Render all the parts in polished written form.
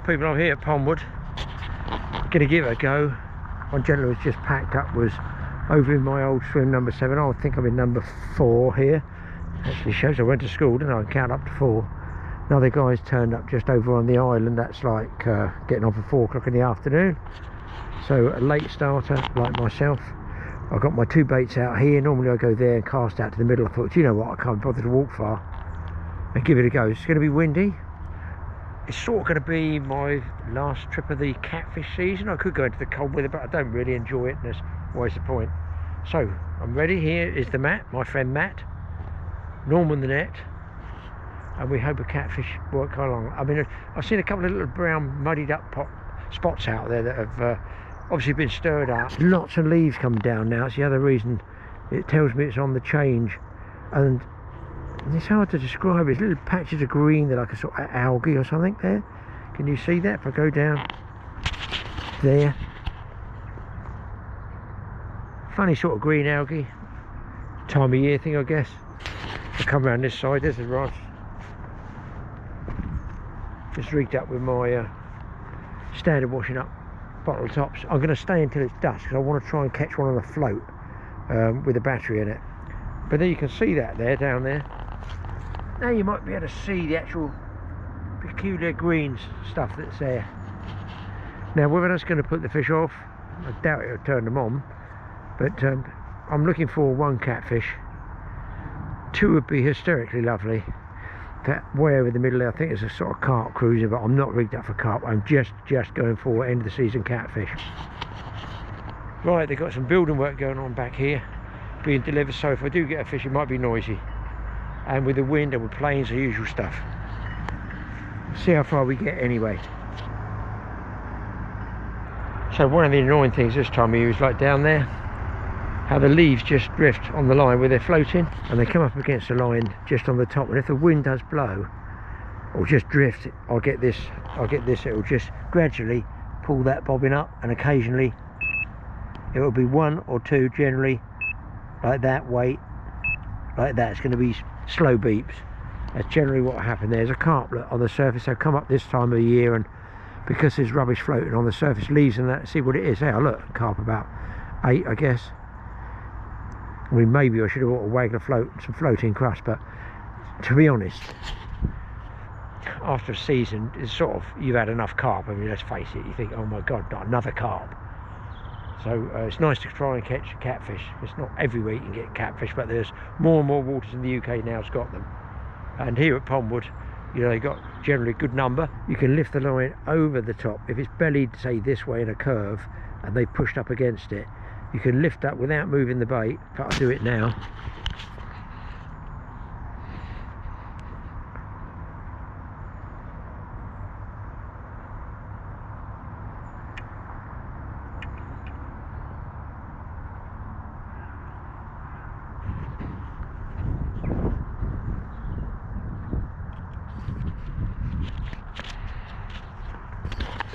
people, I'm here at Pondwood. Gonna give it a go. One gentleman was just packed up, was over in my old swim number 7. I think I'm in number 4 here. Actually shows I went to school, didn't I? And count up to 4. Another guy's turned up just over on the island. That's like getting off at 4 o'clock in the afternoon. So a late starter like myself. I've got my 2 baits out here. Normally I go there and cast out to the middle. I thought, you know what, I can't bother to walk far and give it a go. It's going to be windy. It's sort of going to be my last trip of the catfish season. I could go into the cold weather, but I don't really enjoy it, and that's always the point. So I'm ready. Here is the Matt, my friend Matt, Norman the net, and we hope a catfish won't come along. I mean, I've seen a couple of little brown muddied up spots out there that have obviously been stirred up. Lots of leaves coming down now. It's the other reason it tells me it's on the change, and it's hard to describe. It's little patches of green. They're like a sort of algae or something there. Can you see that? If I go down there, funny sort of green algae. Time of year thing, I guess. I come around this side. There's the rod. Just rigged up with my standard washing up bottle tops. I'm going to stay until it's dusk because I want to try and catch one on a float with a battery in it. But then you can see that there, down there. Now you might be able to see the actual peculiar green stuff that's there. Now whether that's going to put the fish off, I doubt it'll turn them on. But I'm looking for 1 catfish. 2 would be hysterically lovely. That way over the middle there, I think it's a sort of carp cruiser, but I'm not rigged up for carp. I'm just going for end of the season catfish. Right, they've got some building work going on back here, being delivered, so if I do get a fish it might be noisy. And with the wind and with planes, the usual stuff. See how far we get anyway. So one of the annoying things this time of year is like down there, how the leaves just drift on the line where they're floating, and they come up against the line just on the top, and if the wind does blow or just drift, I'll get this, it will just gradually pull that bobbin up, and occasionally it will be 1 or 2 generally like that, weight like that. It's going to be slow beeps. That's generally what happened. There's a carp on the surface. They've come up this time of the year, and because there's rubbish floating on the surface, leaves and that, see what it is there. Look, carp about 8, I guess. I mean, maybe I should have bought a Waggler float, some floating crust, but to be honest, after a season, it's sort of, you've had enough carp. I mean, let's face it, you think, oh my god, not another carp. So it's nice to try and catch catfish. It's not every week you can get catfish, but there's more and more waters in the UK now has got them. And here at Pondwood, you know, they got generally a good number. You can lift the line over the top. If it's bellied, say this way in a curve, and they pushed up against it, you can lift up without moving the bait. But I'll do it now.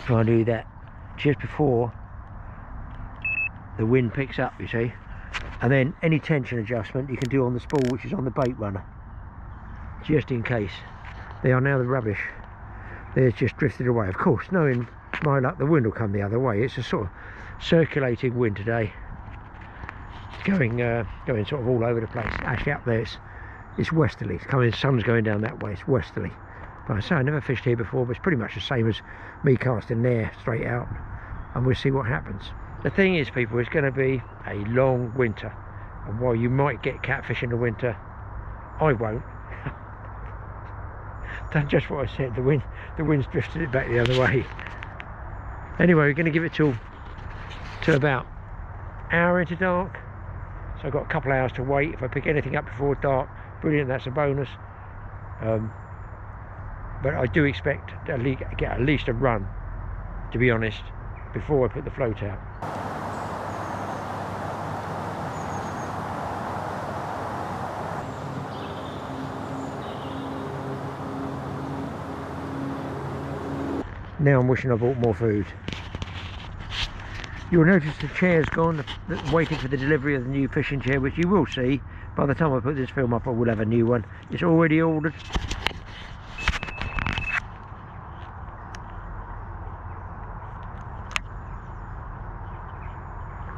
Try and do that just before the wind picks up, you see, and then any tension adjustment you can do on the spool, which is on the bait runner, just in case. They are now the rubbish. They're just drifted away. Of course, knowing my luck, the wind will come the other way. It's a sort of circulating wind today, going sort of all over the place. Actually, up there it's westerly. It's coming. Sun's going down that way. It's westerly. But I say I never fished here before, but it's pretty much the same as me casting there straight out, and we'll see what happens. The thing is, people, it's going to be a long winter, and while you might get catfish in the winter, I won't. That's just what I said. The wind's drifted it back the other way. Anyway, we're going to give it till about an hour into dark. So I've got a couple of hours to wait. If I pick anything up before dark, brilliant, that's a bonus. But I do expect to get at least a run, to be honest, before I put the float out. Now I'm wishing I bought more food. You'll notice the chair's gone, waiting for the delivery of the new fishing chair, which you will see. By the time I put this film up, I will have a new one. It's already ordered.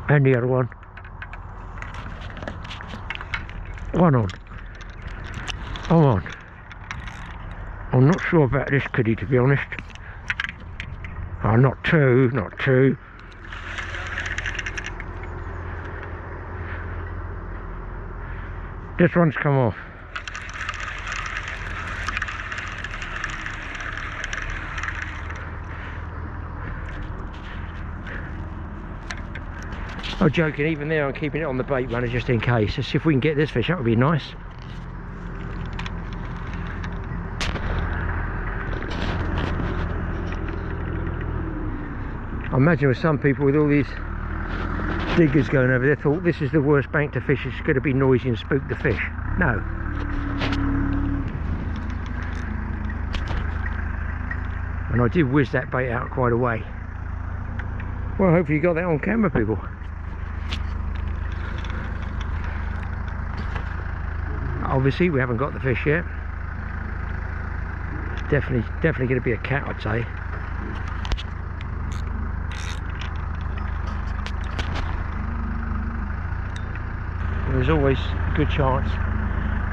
And the other one. One on. Come on. I'm not sure about this kiddie, to be honest. Oh, not two, not two. This one's come off. I'm joking, even there I'm keeping it on the bait runner just in case. Let's see if we can get this fish, that would be nice. I imagine with some people with all these diggers going over there thought this is the worst bank to fish, it's going to be noisy and spook the fish. No. And I did whiz that bait out quite a way. Well, hopefully you got that on camera, people. Obviously we haven't got the fish yet. It's definitely going to be a cat, I'd say. There's always a good chance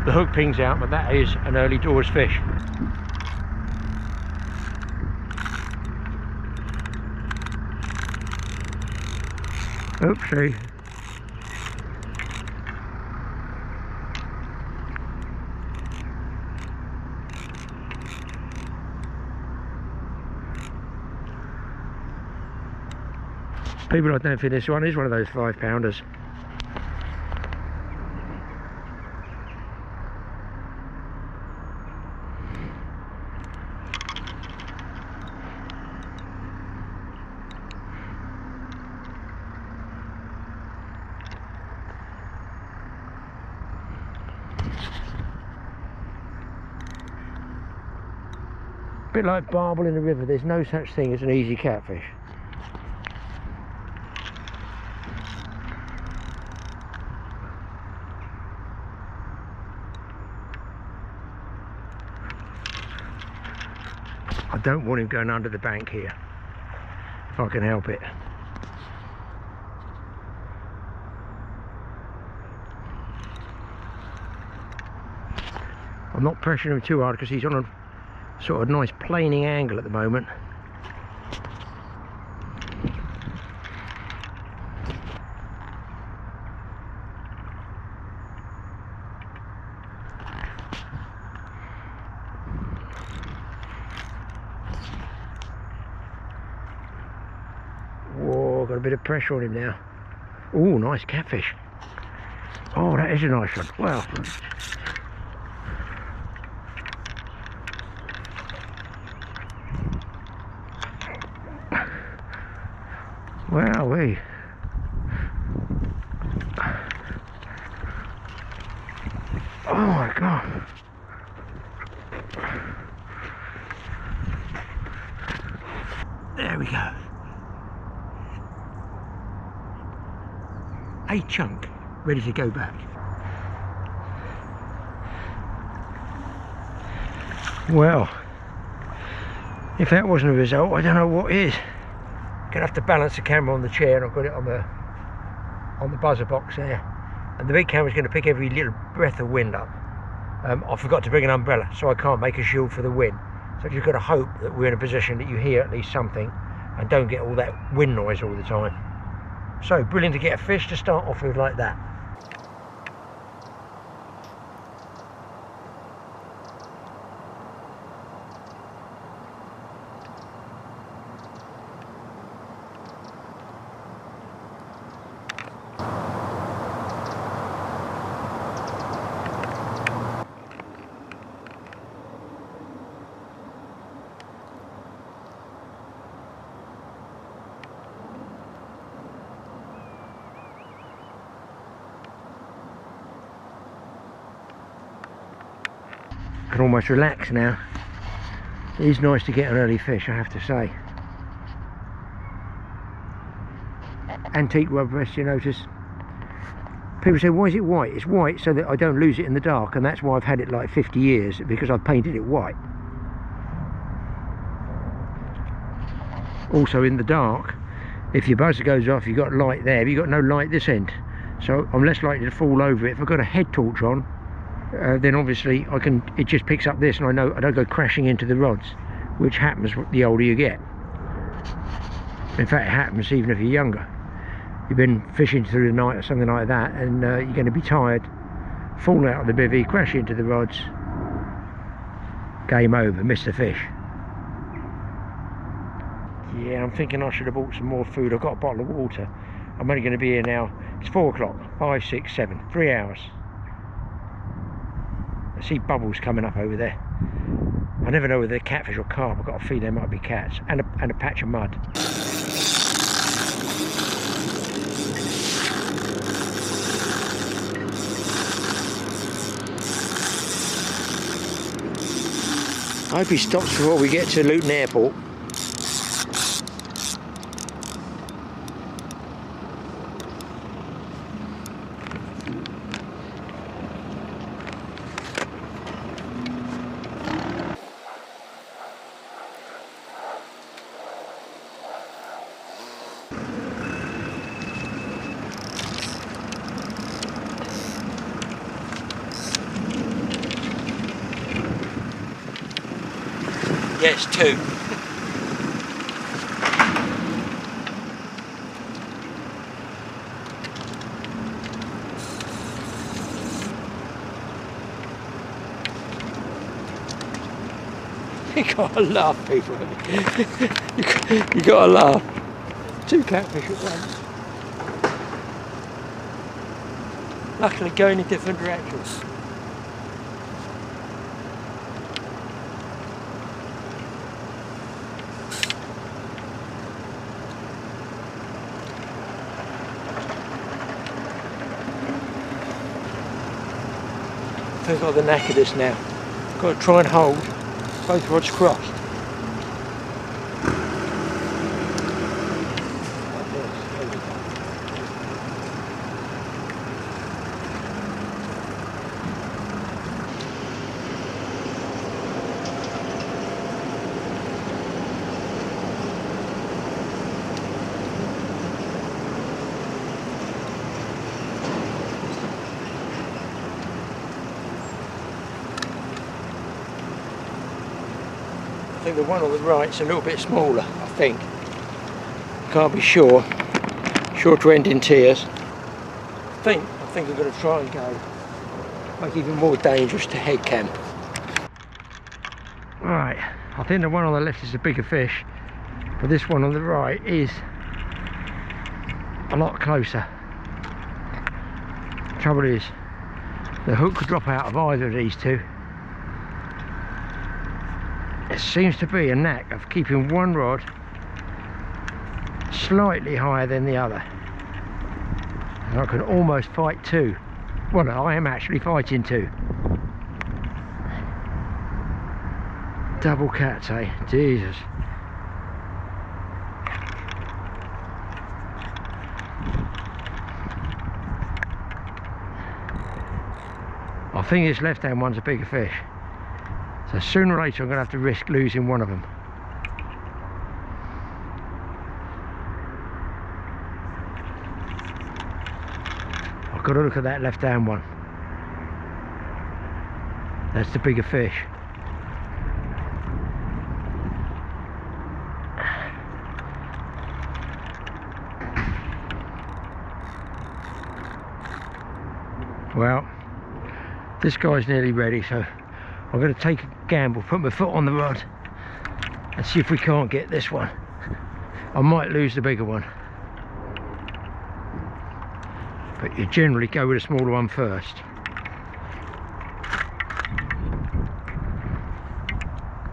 the hook pings out, but that is an early doors fish. Oopsie. People, I don't think this one is one of those 5-pounders. Bit like barbel in the river, there's no such thing as an easy catfish. I don't want him going under the bank here, if I can help it. I'm not pressuring him too hard because he's on a sort of nice planing angle at the moment. Whoa, got a bit of pressure on him now. Oh, nice catfish. Oh, that is a nice one. Well, wowee. Oh my God. There we go. A chunk ready to go back. Well, if that wasn't a result, I don't know what is. Gonna have to balance the camera on the chair, and I've got it on the buzzer box there, and the big camera's going to pick every little breath of wind up. I forgot to bring an umbrella, so I can't make a shield for the wind. So you've got to hope that we're in a position that you hear at least something and don't get all that wind noise all the time. So brilliant to get a fish to start off with like that. I can almost relax now. It is nice to get an early fish, I have to say. Antique rub rest, you notice. People say, why is it white? It's white so that I don't lose it in the dark, and that's why I've had it like 50 years, because I've painted it white. Also in the dark, If your buzzer goes off, you've got light there, but you've got no light this end. So I'm less likely to fall over it. If I've got a head torch on, then obviously it just picks up this, and I know I don't go crashing into the rods, which happens the older you get. In fact, it happens even if you're younger. You've been fishing through the night or something like that, and you're going to be tired, fall out of the bivvy, crash into the rods, game over, miss the fish. Yeah, I'm thinking I should have bought some more food. I've got a bottle of water. I'm only going to be here now. It's 4 o'clock, 5, 6, 7, 3 hours. I see bubbles coming up over there. I never know whether they're catfish or carp. I've got a feeling they might be cats, and a patch of mud. I hope he stops before we get to Luton Airport. Yes, 2. You gotta laugh, people. You gotta laugh. 2 catfish at once. Luckily going in different directions. I've got the knack of this now. Got to try and hold both rods crossed. I think the one on the right's a little bit smaller, I think. Can't be sure. Sure to end in tears. I think I'm going to try and go. Make it even more dangerous to head cam. Right, I think the one on the left is a bigger fish, but this one on the right is a lot closer. Trouble is, the hook could drop out of either of these two. It seems to be a knack of keeping one rod slightly higher than the other. And I can almost fight 2. Well, no, I am actually fighting 2. Double cats, eh? Jesus. I think this left-hand one's a bigger fish. So sooner or later I'm going to have to risk losing one of them. I've got to look at that left-hand one. That's the bigger fish. Well, this guy's nearly ready, so I'm going to take a gamble, put my foot on the rod and see if we can't get this one. I might lose the bigger one, but you generally go with a smaller one first.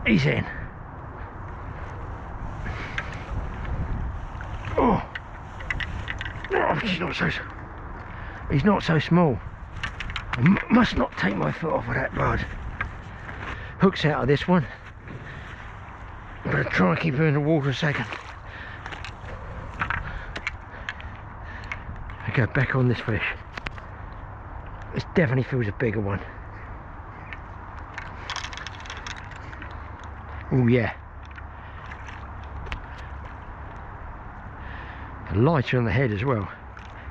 He's in. Oh, he's not so small. I must not take my foot off of that rod. Hook's out of this one. I'm going to try and keep him in the water a second. I go back on this fish. This definitely feels a bigger one. Oh yeah. lighter on the head as well.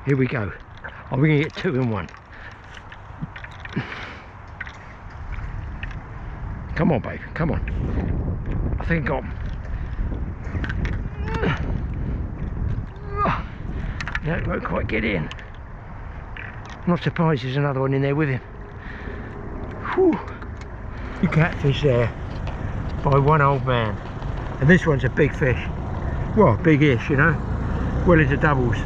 Here we go. Oh, we're gonna get 2 in 1. Come on, babe, come on. I think I got him. No, won't quite get in. I'm not surprised there's another one in there with him. Whew. Two catfish there by one old man. And this one's a big fish. Well, big-ish, you know. Well into doubles.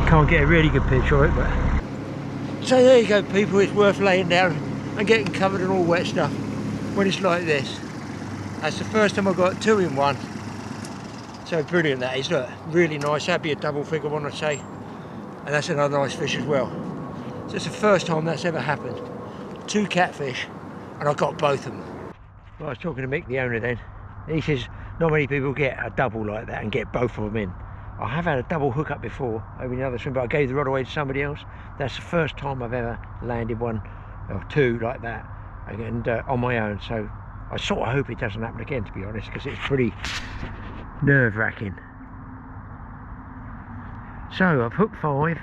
Can't get a really good picture of it, but... So there you go, people. It's worth laying down and getting covered in all wet stuff when it's like this. That's the first time I got 2 in 1. So brilliant that is. Look, really nice. That'd be a double figure one, I'd say. And that's another nice fish as well. So it's the first time that's ever happened. 2 catfish, and I got both of them. Well, I was talking to Mick, the owner, then. He says not many people get a double like that and get both of them in. I have had a double hook up before over in another swim, but I gave the rod away to somebody else. That's the first time I've ever landed 1 or 2 like that, and on my own. So I sort of hope it doesn't happen again, to be honest, because it's pretty nerve-wracking. So I've hooked 5,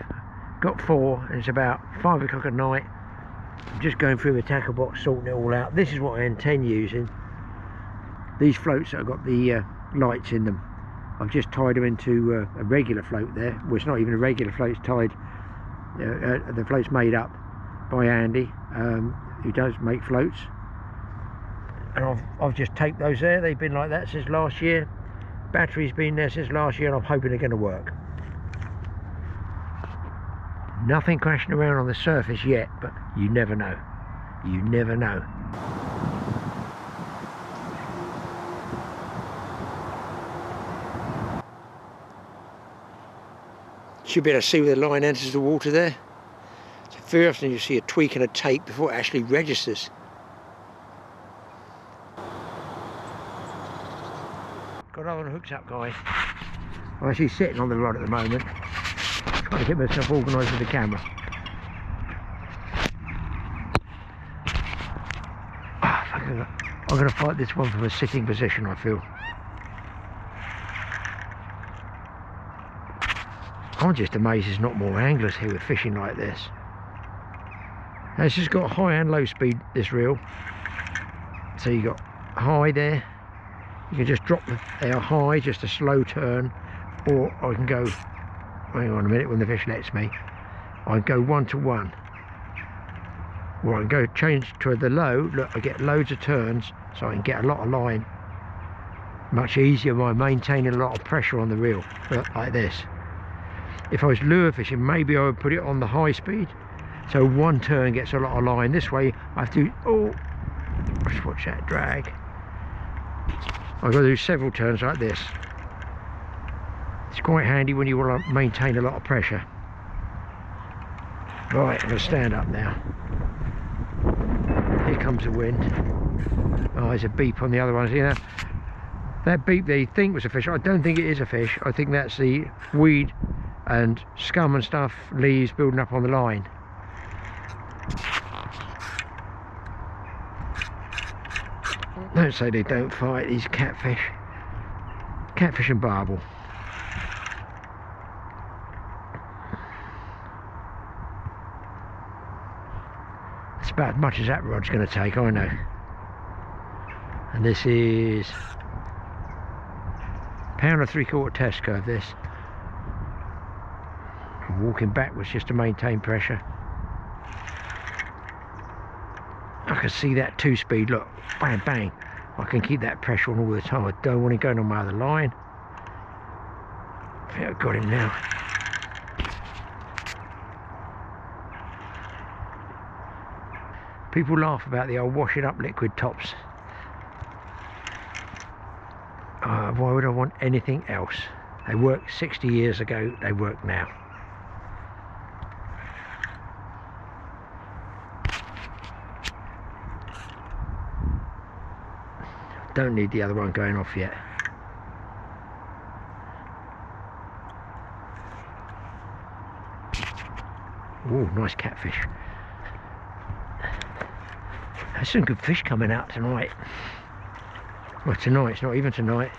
got 4, and it's about 5 o'clock at night. I'm just going through the tackle box, sorting it all out. This is what I intend using. These floats that have got the lights in them, I've just tied them into a regular float there. Well, it's not even a regular float, it's tied, the float's made up by Andy, who does make floats. And I've just taped those there. They've been like that since last year. Battery's been there since last year, and I'm hoping they're going to work. Nothing crashing around on the surface yet, but you never know. You never know. Should be able to see where the line enters the water there. So very often you see a tweak and a take before it actually registers. Got other hooks up, guys. I'm actually sitting on the rod at the moment, trying to get myself organised with the camera. I'm going to fight this one from a sitting position, I feel. I'm just amazed there's not more anglers here with fishing like this. Now, it's just got high and low speed, this reel. So you got high there. You can just drop the air high, just a slow turn, or I can go, hang on a minute, when the fish lets me, I can go 1 to 1. Or I can go change to the low. Look, I get loads of turns, so I can get a lot of line much easier by maintaining a lot of pressure on the reel. Look, like this. If I was lure fishing, maybe I would put it on the high speed, so 1 turn gets a lot of line. This way I have to, oh, just watch that drag. I've got to do several turns like this. It's quite handy when you want to maintain a lot of pressure. Right, I'm going to stand up now. Here comes the wind. Oh, there's a beep on the other ones. You know, that beep they think was a fish. I don't think it is a fish. I think that's the weed and scum and stuff, leaves building up on the line. Don't say they don't fight, these catfish. Catfish and barbel. It's about as much as that rod's going to take, I know. And this is £1.75 test curve, this. I'm walking backwards just to maintain pressure. I can see that 2-speed, look, bang, bang. I can keep that pressure on all the time. I don't want it going on my other line. I think I've got him now. People laugh about the old washing up liquid tops. Why would I want anything else? They worked 60 years ago, they work now. Don't need the other one going off yet. Oh, nice catfish. There's some good fish coming out tonight. Well, tonight, it's not even tonight.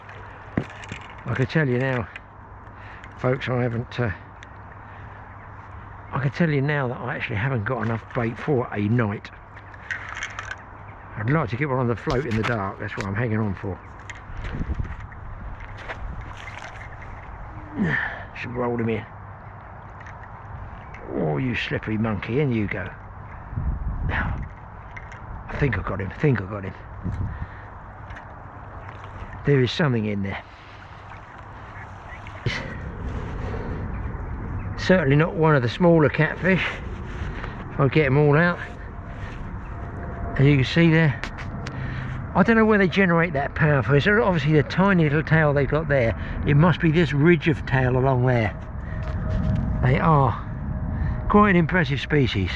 I can tell you now, folks, I can tell you now that I actually haven't got enough bait for a night. I'd like to get one on the float in the dark. That's what I'm hanging on for. Should roll him in. Oh, you slippery monkey, in you go. I think I got him. There is something in there. Certainly not one of the smaller catfish. I'll get them all out. And you can see there, I don't know where they generate that power from. So obviously the tiny little tail they've got there, it must be this ridge of tail along there. They are quite an impressive species.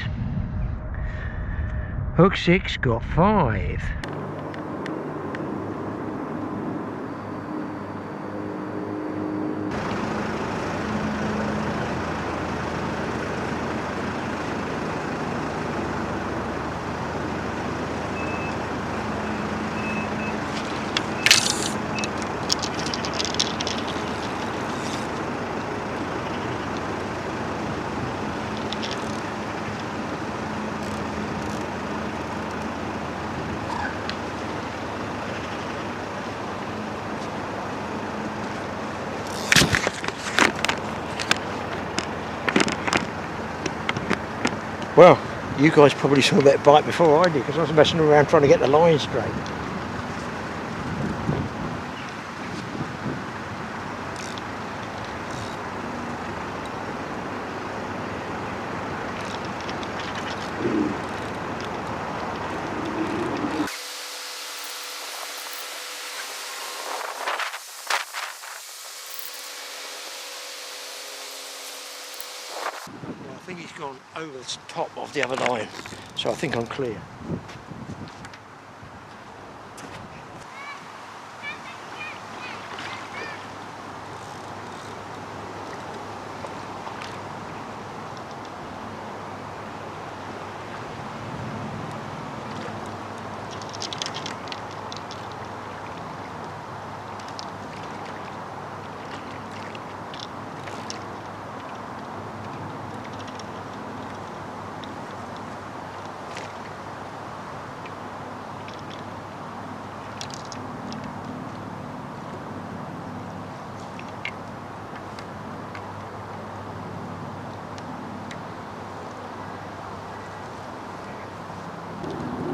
Hook 6 got 5. Well, you guys probably saw that bite before I did, because I was messing around trying to get the line straight. I think he's gone over the top of the other line, so I think I'm clear.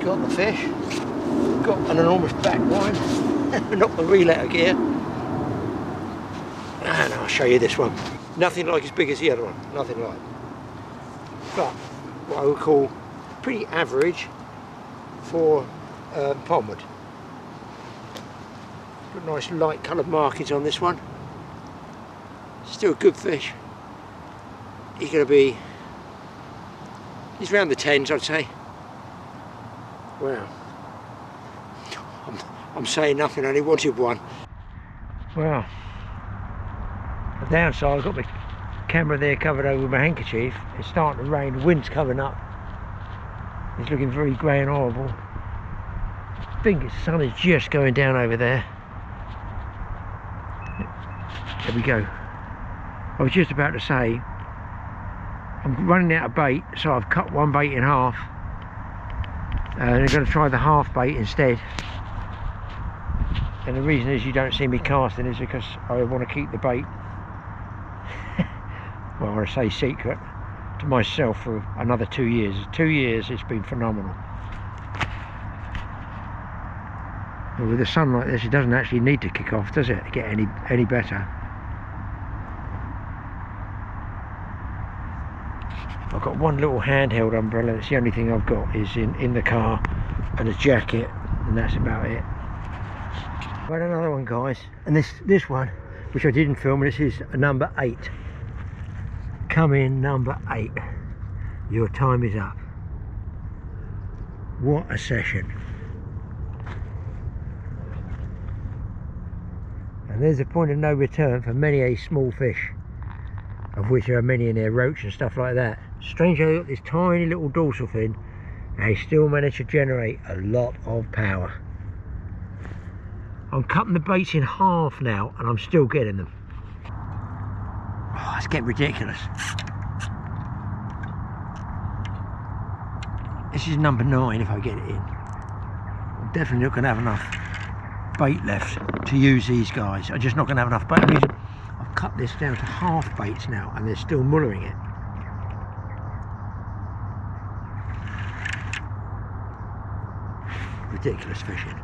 Got the fish, got an enormous back line, not the reel out of gear, and I'll show you this one. Nothing like as big as the other one, nothing like. But what I would call pretty average for pondwood. Got nice light coloured markings on this one. Still a good fish. He's going to be, he's around the 10s, I'd say. Wow, I'm saying nothing, I only wanted one. Well, the downside, I've got my camera there covered over with my handkerchief. It's starting to rain, the wind's coming up. It's looking very grey and horrible. I think the sun is just going down over there. There we go. I was just about to say, I'm running out of bait, so I've cut one bait in half. And I'm going to try the half bait instead. And the reason is you don't see me casting is because I want to keep the bait, well, I want to say secret, to myself for another 2 years. 2 years, it's been phenomenal. But with a sun like this, it doesn't actually need to kick off, does it, to get any better? I've got one little handheld umbrella. That's the only thing I've got is in the car, and a jacket, and that's about it. Right, another one, guys, and this one, which I didn't film, this is a number 8. Come in, number 8. Your time is up. What a session. And there's a point of no return for many a small fish, of which there are many in there, roach and stuff like that. Strangely, they've got this tiny little dorsal fin, and they still manage to generate a lot of power. I'm cutting the baits in half now and I'm still getting them. Oh, it's getting ridiculous. This is number 9 if I get it in. I'm definitely not going to have enough bait left to use these guys. I'm just not going to have enough bait. I've cut this down to half baits now and they're still mullering it. Ridiculous fishing.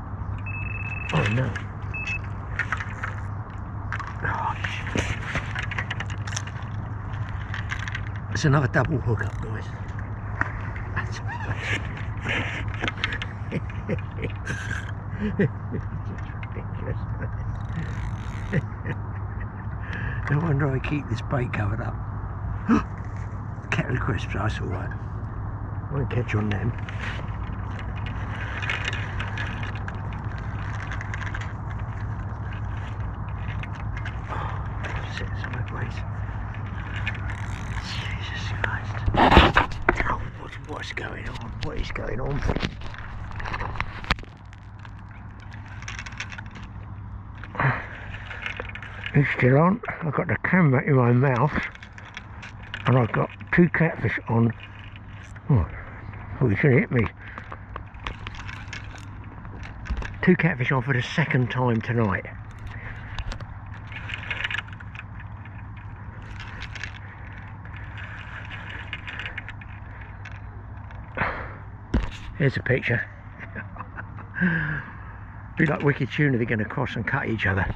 Oh no. Oh, shit. It's another double hook up, guys. Ridiculous. No wonder I keep this bait covered up. Kettle of crisps, that's alright. Won't catch on them. Jesus Christ. Oh, what's going on? What is going on? It's still on. I've got the camera in my mouth and I've got 2 catfish on. Oh, you should hit me. 2 catfish on for the 2nd time tonight. Here's a picture. Be like wicked tuna, they're going to cross and cut each other.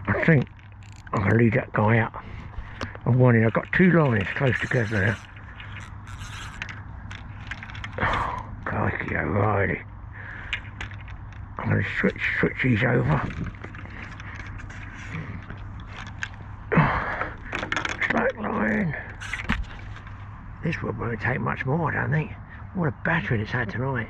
I think I'm going to leave that guy out. I'm warning, I've got 2 lines close together now. Oh, crikey, alrighty. I'm going to switch these over. Slack line. This one won't take much more, I don't think. What a battering it's had tonight.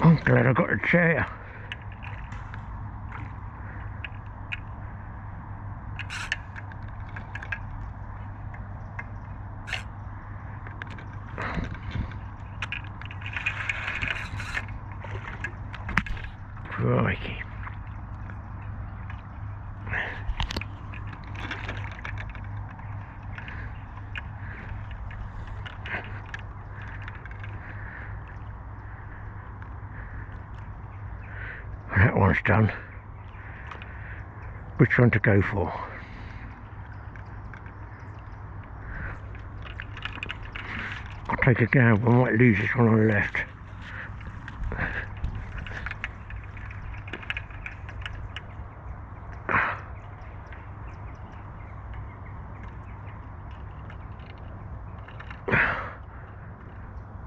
I'm glad I got a chair. Crikey. That one's done. Which one to go for? I'll take a gamble, I might lose this one on the left.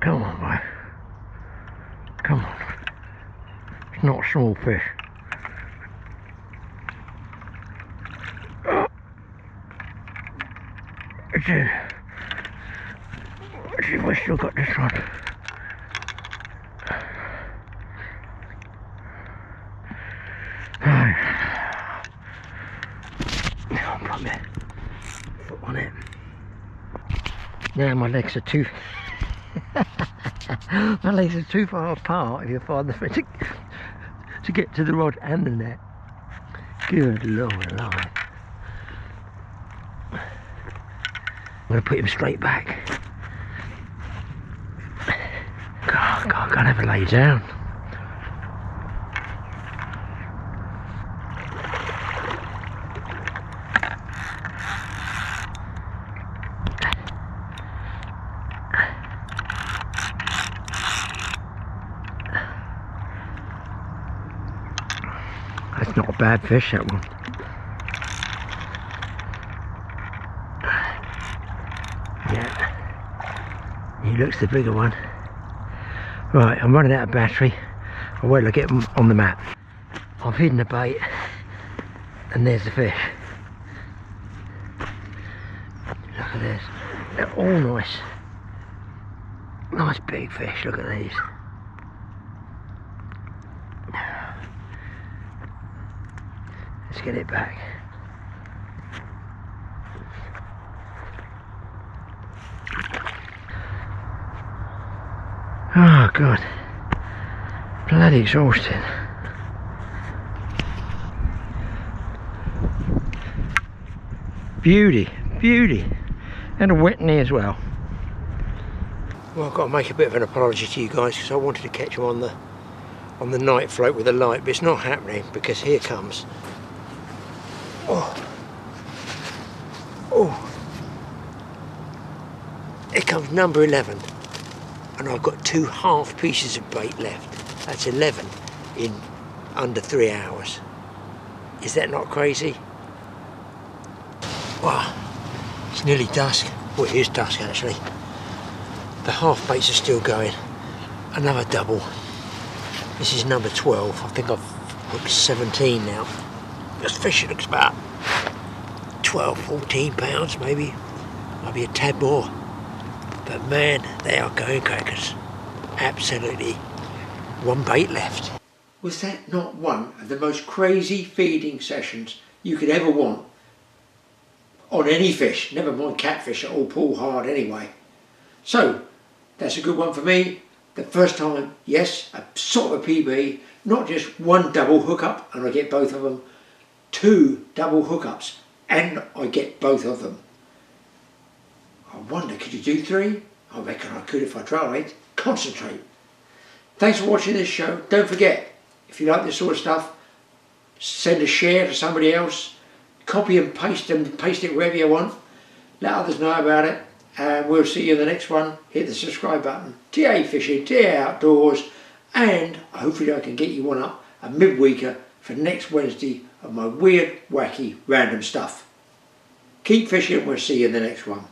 Come on, mate. Come on. It's not a small fish. Let's see if I still got this one. Right. Now I'll put my foot on it. Now my legs are too my legs are too far apart if you find them to get to the rod and the net. Good Lord alive. I'm going to put him straight back. God, I can't ever lay down. That's not a bad fish, that one. Yeah, he looks the bigger one. Right, I'm running out of battery. I'll wait till I get them on the map. I've hidden the bait, and there's the fish. Look at this. They're all nice. Nice big fish, look at these. Let's get it back. Oh God, bloody exhausting. Beauty, beauty, and a whitney as well. Well, I've got to make a bit of an apology to you guys because I wanted to catch them on the night float with a light, but it's not happening because here comes. Oh, here comes number 11, and I've got 2 half pieces of bait left. That's 11 in under 3 hours. Is that not crazy? Wow, it's nearly dusk. Well, it is dusk actually. The half baits are still going. Another double. This is number 12. I think I've hooked 17 now. This fish looks about 12, 14 pounds maybe. Might be a tad more. But man, they are going crackers. Absolutely. 1 bait left. Was that not one of the most crazy feeding sessions you could ever want? On any fish, never mind catfish, that all pull hard anyway. So, that's a good one for me. The first time, yes, a sort of a PB, not just 1 double hookup and I get both of them, 2 double hookups and I get both of them. I wonder, could you do 3? I reckon I could if I tried. Concentrate. Thanks for watching this show. Don't forget, if you like this sort of stuff, send a share to somebody else. Copy and paste it wherever you want. Let others know about it. And we'll see you in the next one. Hit the subscribe button. TA Fishing, TA Outdoors. And hopefully I can get you one up, a midweeker, for next Wednesday of my weird, wacky, random stuff. Keep fishing. We'll see you in the next one.